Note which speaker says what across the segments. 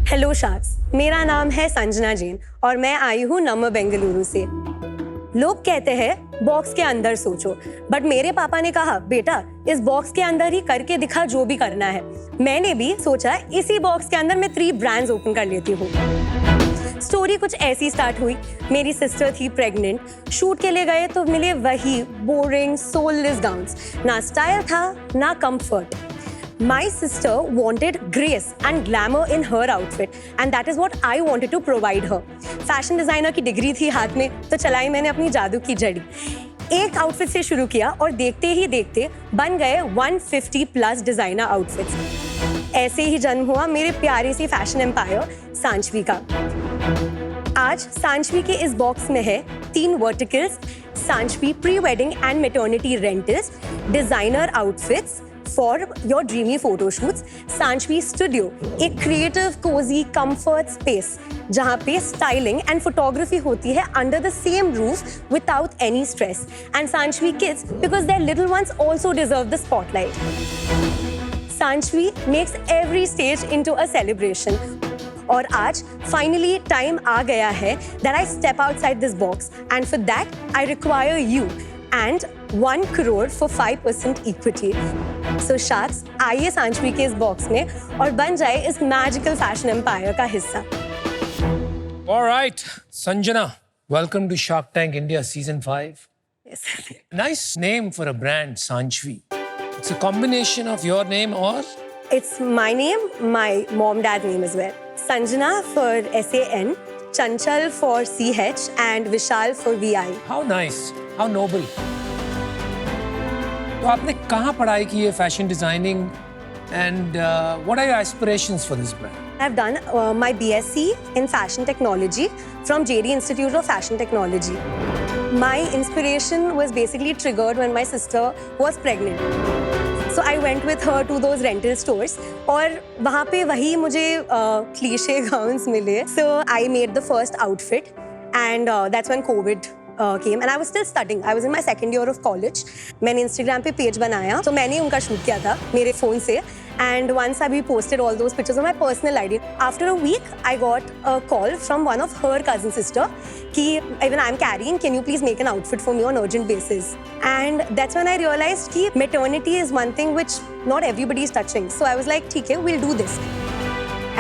Speaker 1: Hello sharks, मेरा नाम है संजना जैन और मैं आई हूँ नमो बेंगलुरु से। लोग कहते हैं बॉक्स के अंदर सोचो, बट मेरे पापा ने कहा बेटा इस बॉक्स के अंदर ही करके दिखा जो भी करना है। मैंने भी सोचा इसी बॉक्स के अंदर मैं 3 ब्रांड्स ओपन कर लेती हूँ। स्टोरी कुछ ऐसी स्टार्ट हुई। मेरी सिस्टर थी प्रेग्नेंट, शूट के लिए गए तो मिले वही बोरिंग सोललेस गाउन्स, ना स्टाइल था ना comfort. My sister wanted grace and glamour in her outfit and that is what I wanted to provide her. Fashion designer की डिग्री थी हाथ में तो चलाई मैंने अपनी जादू की जड़ी। एक आउटफिट से शुरू किया और देखते ही देखते बन गए 150 प्लस डिजाइनर आउटफिट्स। ऐसे ही जन्म हुआ मेरे प्यारे सी फैशन एम्पायर सांचवी का। आज सांचवी के इस बॉक्स में है 3 verticals, Sanchvi pre wedding and maternity rentals, designer outfits for your dreamy photo shoots, Sanchvi studio, एक क्रिएटिव कोजी कंफर्ट स्पेस जहाँ पे स्टाइलिंग एंड फोटोग्राफी होती है under the same roof without any stress, and Sanchvi kids because their little ones also deserve the spotlight. Sanchvi makes every stage into a celebration और आज finally time आ गया है that I step outside this box and for that I require you and 1 crore for 5% equity. So sharks, आइए सांचवी के इस box में और बन जाए इस मैजिकल फैशन एम्पायर का हिस्सा।
Speaker 2: All right, Sanjana, welcome to Shark Tank India Season 5.
Speaker 1: Yes.
Speaker 2: Nice name for a brand, Sanchvi. It's a combination of your name or?
Speaker 1: It's my name, my mom-dad name as well. Sanjana for SAN, Chanchal for CH and Vishal for VI.
Speaker 2: How nice, how noble. तो आपने कहाँ पढ़ाई की है fashion designing and what are your aspirations for this brand?
Speaker 1: I've done my BSc in Fashion Technology from JD Institute of Fashion Technology. My inspiration was basically triggered when my sister was pregnant. So I went with her to those rental stores और वहाँ पे वही मुझे cliche gowns मिले. So I made the first outfit and that's when COVID came and I was still studying. I was in my 2nd year of college. मैंने Instagram पे page बनाया तो मैंने उनका शूट किया था मेरे फ़ोन से and once I posted all those pictures on my personal ID. After a week, I got a call from one of her cousin sister कि even I'm carrying, can you please make an outfit for me on urgent basis? And that's when I realized कि maternity is one thing which not everybody is touching. So I was like, ठीक है, we'll do this.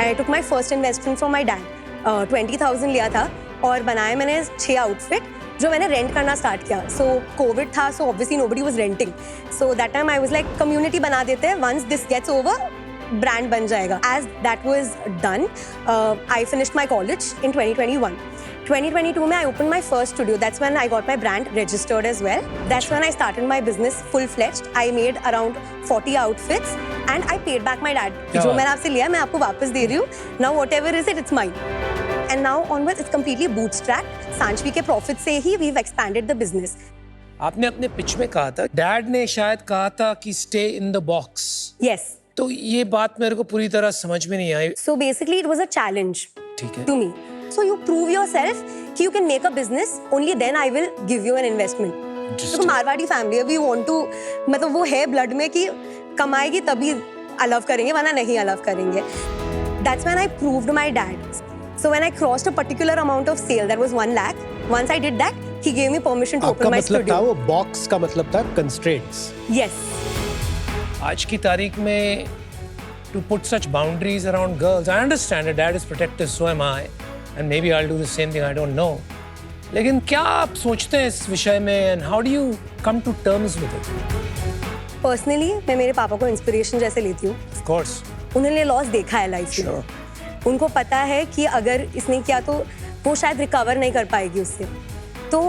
Speaker 1: I took my first investment from my dad. 20,000 लिया था और बनाए मैंने 6 outfit जो मैंने रेंट करना स्टार्ट किया। सो कोविड था, so obviously nobody was renting. So that time I was like community बना देते हैं, once this gets over brand बन जाएगा। As that was done, I finished my college in 2021. 2022 में I opened my first studio. That's when I got my brand registered as well. That's when I started my business full-fledged. I made around 40 outfits and I paid back my dad. जो मैंने आपसे लिया मैं आपको वापस दे रही हूँ. Now whatever is it, it's mine. And now onwards it's completely bootstrapped. सांचवी के प्रॉफिट से ही we've expanded the business.
Speaker 2: आपने अपने पिच में कहा था, डैड ने शायद कहा था कि stay in the box.
Speaker 1: Yes.
Speaker 2: तो ये बात मेरे को पूरी तरह समझ में नहीं आई।
Speaker 1: So basically it was a challenge
Speaker 2: ठीक है।
Speaker 1: to me. So you prove yourself कि you can make a business, only then I will give you an investment. तो मारवाड़ी फैमिली है, we want to, मतलब वो है ब्लड में कि कमाएगी तभी अलाउ करेंगे वरना नहीं अलाउ करेंगे. That's when I proved my dad. So when I crossed a particular amount of sale, that was 1 lakh. Once I did that, he gave me permission to open my studio.
Speaker 3: आपका मतलब था वो box का मतलब था constraints.
Speaker 1: Yes.
Speaker 2: आज की तारीख में to put such boundaries around girls, I understand that dad is protective, so am I, and maybe I'll do the same thing. I don't know. लेकिन क्या आप सोचते हैं इस विषय में and how do you come to terms with it?
Speaker 1: Personally, मैं मेरे पापा को इंस्पिरेशन जैसे लेती हूँ.
Speaker 2: Of course.
Speaker 1: उन्होंने लॉस देखा है लाइफ में. उनको पता है कि अगर इसने किया तो वो शायद रिकवर नहीं कर पाएगी उससे. तो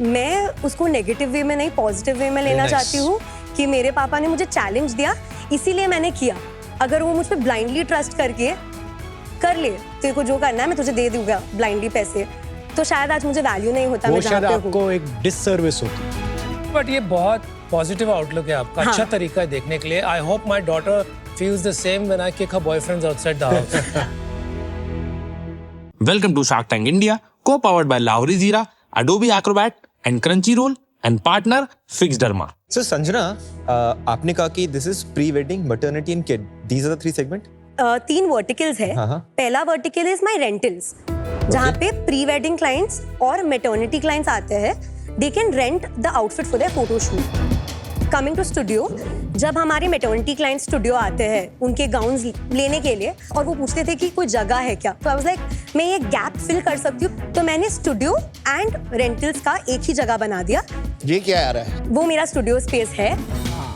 Speaker 1: मैं उसको नेगेटिव वे में नहीं पॉजिटिव वे में लेना चाहती हूँ कि मेरे पापा ने मुझे चैलेंज दिया इसीलिए मैंने किया. अगर वो मुझ पे ब्लाइंडली ट्रस्ट करके कर ले तेरे को जो करना है मैं तुझे दे दूंगा ब्लाइंडली पैसे, तो शायद आज मुझे वैल्यू नहीं होता.
Speaker 3: वो शायद आपको एक डिससर्विस होती.
Speaker 2: बट ये बहुत पॉजिटिव आउटलुक है आपका. अच्छा तरीका है देखने के लिए. I hope my daughter feels the same when I kick her boyfriends outside the house.
Speaker 4: Welcome to Shark Tank India, co-powered by Lahori Zira, Adobe Acrobat and Crunchyroll, and partner Fix Derma.
Speaker 5: So Sanjana, आपने कहा कि this is pre-wedding, maternity and kid. These are the 3 segments.
Speaker 1: तीन verticals है. पहला vertical is my rentals, जहाँ पे pre wedding clients और maternity clients आते हैं. They can rent the outfit for their photo shoot. Coming to studio, जब हमारे मैटरनिटी क्लाइंट स्टूडियो आते हैं उनके गाउन्स लेने के लिए और वो पूछते थे कि कोई जगह है क्या, तो आई वाज लाइक मैं ये गैप फिल कर सकती हूँ, तो मैंने स्टूडियो एंड रेंटल्स का एक ही जगह बना दिया.
Speaker 5: ये क्या आ रहा है?
Speaker 1: वो मेरा स्टूडियो स्पेस है,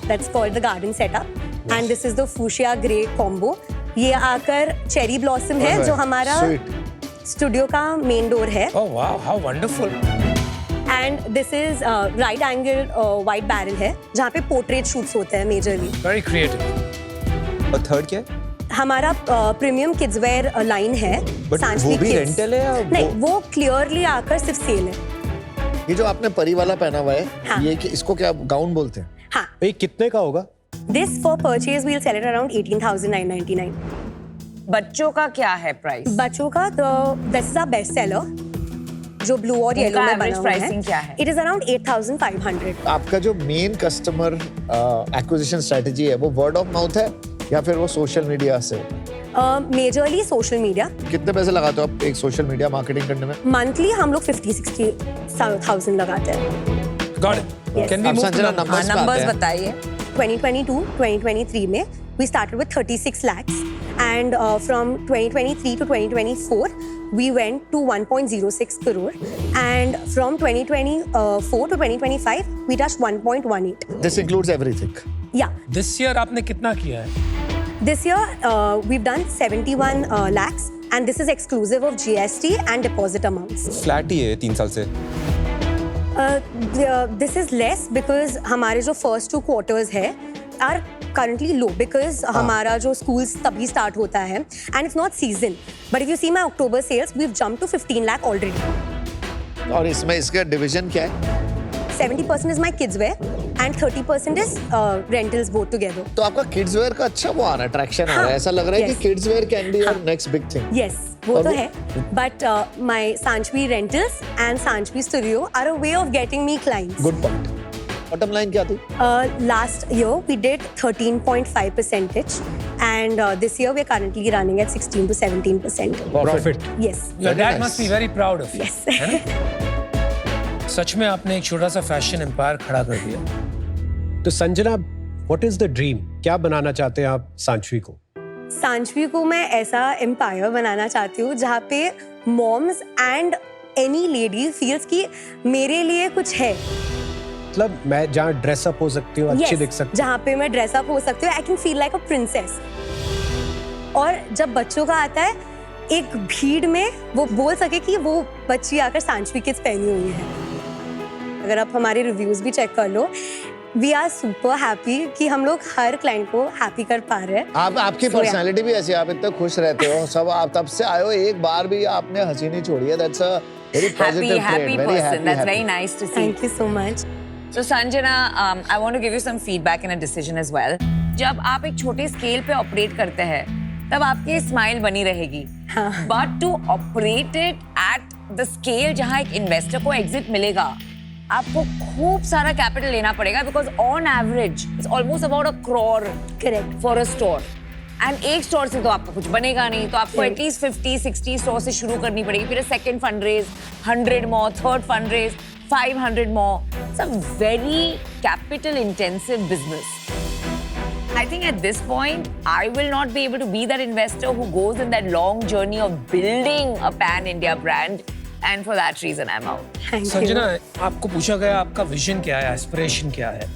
Speaker 1: that's called the garden setup and this is the fuchsia grey combo. ये आकर चेरी ब्लॉसम है जो हमारा स्टूडियो का मेन डोर है.
Speaker 2: Oh wow, how wonderful.
Speaker 1: And this is right angle white barrel है जहाँ पे पोर्ट्रेट शूट्स होते हैं मेजरली.
Speaker 2: Very creative.
Speaker 6: और थर्ड क्या है?
Speaker 1: हमारा प्रीमियम किड्स वेयर लाइन है.
Speaker 6: बट वो भी रेंटल है या
Speaker 1: नहीं, वो क्लियरली आकर सिर्फ सेल है.
Speaker 5: ये जो आपने परी वाला पहना हुआ है,
Speaker 1: हाँ.
Speaker 5: ये इसको क्या गाउन बोलते हैं?
Speaker 1: हाँ.
Speaker 3: ये कितने का होगा?
Speaker 1: This for purchase will sell it around 18,999.
Speaker 7: बच्चों का क्या है प्राइस?
Speaker 1: बच्चों का this is a best seller जो ब्लू और येलो में बना हुआ है.
Speaker 7: क्या है?
Speaker 1: It is around 8,500.
Speaker 5: आपका जो मेन कस्टमर एक्विजिशन स्ट्रेटजी है वो वर्ड ऑफ माउथ है या फिर वो सोशल मीडिया से?
Speaker 1: Majorly social media.
Speaker 5: कितने पैसे लगाते हो आप एक सोशल मीडिया मार्केटिंग करने में?
Speaker 1: मंथली हम लोग 50-60,000 लगाते हैं.
Speaker 2: Got it.
Speaker 1: Yes.
Speaker 2: Can we
Speaker 5: अब
Speaker 2: move to
Speaker 5: Sanjana
Speaker 2: numbers?
Speaker 5: numbers पे आते
Speaker 7: नंबर्स
Speaker 5: हैं.
Speaker 7: बताइए.
Speaker 1: 2022-2023 में we started with 36 lakhs and from 2023 to 2024 we went to 1.06 crore and from 2024 to 2025 we touched 1.18.
Speaker 5: This includes everything.
Speaker 1: Yeah,
Speaker 2: This year आपने कितना किया है?
Speaker 1: this year we've done 71 lakhs and this is exclusive of GST and deposit amounts.
Speaker 6: Flat ही है 3 साल से?
Speaker 1: This is less because हमारे जो first 2 quarters है are currently low because हमारा जो schools तभी start होता है and it's not season. But if you see my October sales, we've jumped to 15 lakh already.
Speaker 5: और इसमें इसका डिवीजन क्या है?
Speaker 1: 70% is my kids wear and 30% is rentals both together.
Speaker 5: तो आपका किड्स वेयर का अच्छा वो आ रहा है, ट्रैक्शन आ रहा है. ऐसा लग रहा है
Speaker 1: Yes.
Speaker 5: कि kids where can be your next big thing.
Speaker 1: Yes, वो
Speaker 5: और
Speaker 1: तो
Speaker 5: वो-
Speaker 1: है. But my Sanchvi rentals and Sanchvi studio are a way of getting me clients.
Speaker 5: Good point. Bottom line क्या थी?
Speaker 1: Last year we did 13.5% and this year we're currently running at 16 to 17%.
Speaker 3: Profit.
Speaker 1: Yes.
Speaker 2: Your
Speaker 5: Very
Speaker 2: dad
Speaker 5: nice.
Speaker 2: must be very proud of you.
Speaker 1: Yes.
Speaker 2: है ना? सच में आपने एक छोटा सा fashion empire खड़ा कर दिया.
Speaker 3: तो Sanjana, what is the dream? क्या बनाना चाहते हैं आप सांचवी को?
Speaker 1: सांचवी को मैं ऐसा एम्पायर बनाना चाहती हूँ जहाँ पे moms and any lady feels कि मेरे लिए कुछ है.
Speaker 3: मतलब मैं जहाँ ड्रेसअप हो सकती हूँ, अच्छी
Speaker 1: Yes,
Speaker 3: दिख सकती
Speaker 1: जहाँ पे मैं ड्रेसअप हो सकती हूँ. I can feel like a princess. और जब बच्चों का आता है एक भीड़ में वो बोल सके कि वो बच्ची आकर सांचवी किड्स पहनी हुई है. अगर आप हमारे रिव्यूज भी चेक कर लो, वी आर सुपर हैप्पी कि हम लोग हर क्लाइंट को हैप्पी कर पा रहे हैं.
Speaker 5: आप आपकी
Speaker 1: So, yeah.
Speaker 5: पर्सनालिटी भी ऐसी है, आप इतने खुश रहते हो. सब आप तब से आए हो, एक बार भी आपने हंसी नहीं छोड़ी है. That's a very positive
Speaker 7: Happy
Speaker 5: trade. Very
Speaker 7: person. That's very
Speaker 5: happy.
Speaker 7: nice to see.
Speaker 1: Thank you so much.
Speaker 7: So Sanjana, I want to give you some feedback and a decision as well. जब आप एक छोटे scale पे operate करते हैं, तब आपकी smile बनी रहेगी.
Speaker 1: हाँ.
Speaker 7: But to operate it at the scale जहाँ एक इन्वेस्टर को एग्जिट मिलेगा, आपको खूब सारा कैपिटल लेना पड़ेगा because on average it's almost about a crore
Speaker 1: Correct.
Speaker 7: for a store. And एक स्टोर से तो आपका कुछ बनेगा नहीं, तो आपको
Speaker 1: Right.
Speaker 7: एटलीस्ट 50-60 स्टोर से शुरू करनी पड़ेगी. फिर second fundraise 100 more, third fundraise 500 more. It's a very capital intensive business. I think at this point, I will not be able to be that investor who goes in that long journey of building a pan-India brand. And for that reason, I'm out.
Speaker 1: Thank
Speaker 2: Sanjana,
Speaker 1: you.
Speaker 2: आपको पूछा गया आपका vision क्या है, aspiration क्या है?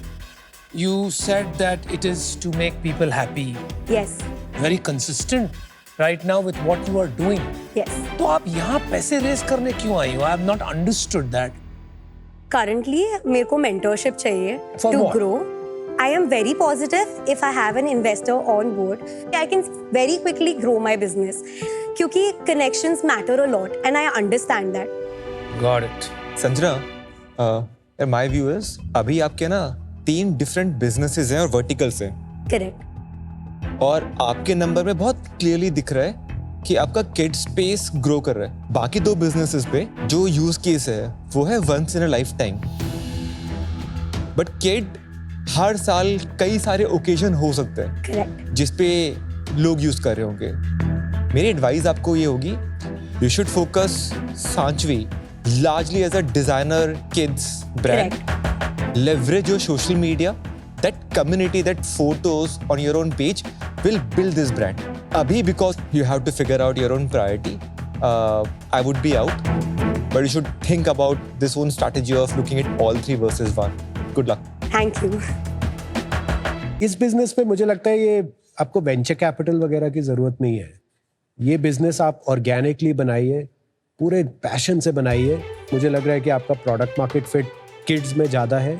Speaker 2: You said that it is to make people happy.
Speaker 1: Yes.
Speaker 2: Very consistent right now with what you are doing.
Speaker 1: Yes.
Speaker 2: तो आप यहाँ पैसे रेज करने क्यों आई हो? I have not understood that.
Speaker 1: Currently मेरे को mentorship चाहिए
Speaker 2: For
Speaker 1: to
Speaker 2: what?
Speaker 1: grow. I am very positive if I have an investor on board, I can very quickly grow my business. क्योंकि connections matter a lot and I understand that.
Speaker 2: Got it.
Speaker 6: Sanjana, my view is अभी आपके ना 3 different businesses हैं और verticals हैं,
Speaker 1: Correct.
Speaker 6: और आपके number में बहुत क्लियरली दिख रहा है कि आपका किड स्पेस ग्रो कर रहा है. बाकी 2 बिजनेसेस पे जो यूज केस है वो है once in a lifetime. But kid हर साल कई सारे ओकेजन हो सकते हैं
Speaker 1: Correct.
Speaker 6: जिसपे लोग यूज कर रहे होंगे। मेरी एडवाइस आपको ये होगी, you should focus Sanchvi largely as a designer kids brand. Leverage your social media, that community, that photos on your own page will build this brand. Abhi, because you have to figure out your own priority, I would be out. But you should think about this own strategy of looking at all three versus one. Good luck.
Speaker 1: Thank you.
Speaker 3: इस business में मुझे लगता है ये आपको venture capital वगैरह की जरूरत नहीं है। ये बिजनेस आप ऑर्गेनिकली बनाइए, पूरे पैशन से बनाइए। मुझे लग रहा है कि आपका प्रोडक्ट मार्केट फिट किड्स में ज़्यादा है।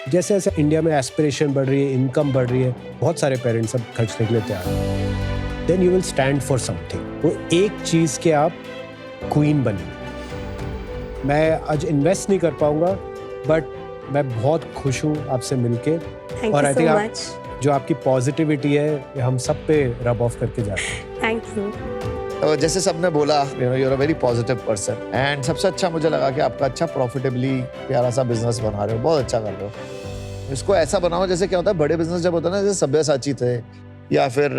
Speaker 3: जैसे जैसे इंडिया में एस्पिरेशन बढ़ रही है, इनकम बढ़ रही है, बहुत सारे पेरेंट्स अब खर्चने के लिए तैयार हैं। Then you will stand for something. वो एक चीज़ के आप क्वीन बने। मैं आज इन्वेस्ट नहीं कर पाऊंगा, बट मैं बहुत खुश हूँ आपसे मिलके।
Speaker 1: Thank
Speaker 3: और
Speaker 1: you
Speaker 3: I
Speaker 1: so
Speaker 3: think
Speaker 1: much.
Speaker 3: जो आपकी पॉजिटिविटी है ये हम सब पे रब ऑफ करके जाते हैं।
Speaker 1: Thank you.
Speaker 5: तो जैसे सबने बोला, you are a very positive person and सबसे अच्छा मुझे लगा कि आपका अच्छा प्रॉफिटेबली प्यारा सा बिजनेस बना रहे हो, बहुत अच्छा कर रहे हो। इसको ऐसा बनाओ जैसे क्या होता है बड़े बिजनेस जब होता है ना, जैसे सब्यसाची थे या फिर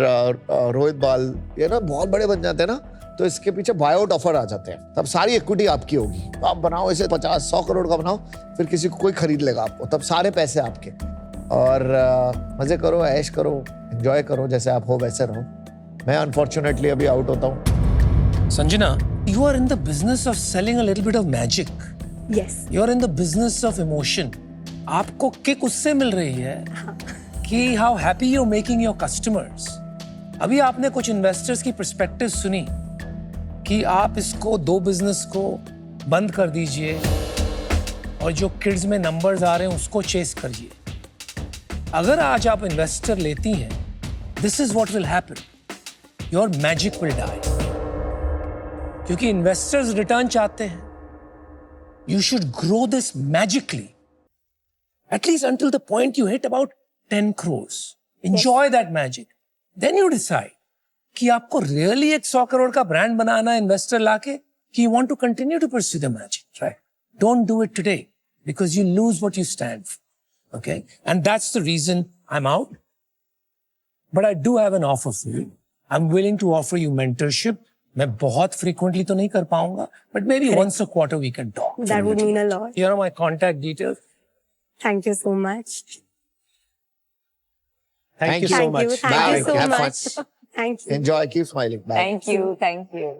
Speaker 5: रोहित बाल, ये ना बहुत बड़े बन जाते हैं ना, तो इसके पीछे बायोट ऑफर आ जाते हैं, तब सारी इक्विटी आपकी होगी। तो आप बनाओ इसे 50-100 करोड़ का बनाओ, फिर किसी को कोई खरीद लेगा आपको, तब सारे पैसे आपके। और मजे करो, ऐश करो, एंजॉय करो, जैसे आप हो वैसे रहो। मैं अनफॉर्चुनेटली अभी आउट होता हूँ।
Speaker 2: Sanjana, you are in the business of selling a little bit of magic.
Speaker 1: Yes.
Speaker 2: You are in the business of emotion. आपको किक उससे मिल रही है कि how happy you're making your customers. अभी आपने कुछ इन्वेस्टर्स की पर्सपेक्टिव सुनी कि आप इसको दो बिजनेस को बंद कर दीजिए और जो किड्स में नंबर्स आ रहे हैं उसको चेस करिए। अगर आज आप इन्वेस्टर लेती हैं, this is what will happen, your magic will die. क्योंकि इन्वेस्टर्स रिटर्न चाहते हैं। You should grow this magically, at least until the point you hit about 10 crores. Enjoy that magic. Then you decide कि आपको really एक 100 करोड़ का brand बनाना investor लाके, कि you want to continue to pursue the magic, right? Don't do it today because you lose what you stand for. Okay? And that's the reason I'm out. But I do have an offer for you. I'm willing to offer you mentorship. मैं बहुत frequently तो नहीं कर पाऊंगा, but maybe once a quarter we can talk.
Speaker 1: That would mean a lot.
Speaker 2: Here are my contact details.
Speaker 1: Thank you so much.
Speaker 3: Thank you so much.
Speaker 1: Thank you so
Speaker 5: Bye. Have
Speaker 1: much. Thank you.
Speaker 5: Enjoy, keep smiling. Bye.
Speaker 7: Thank you.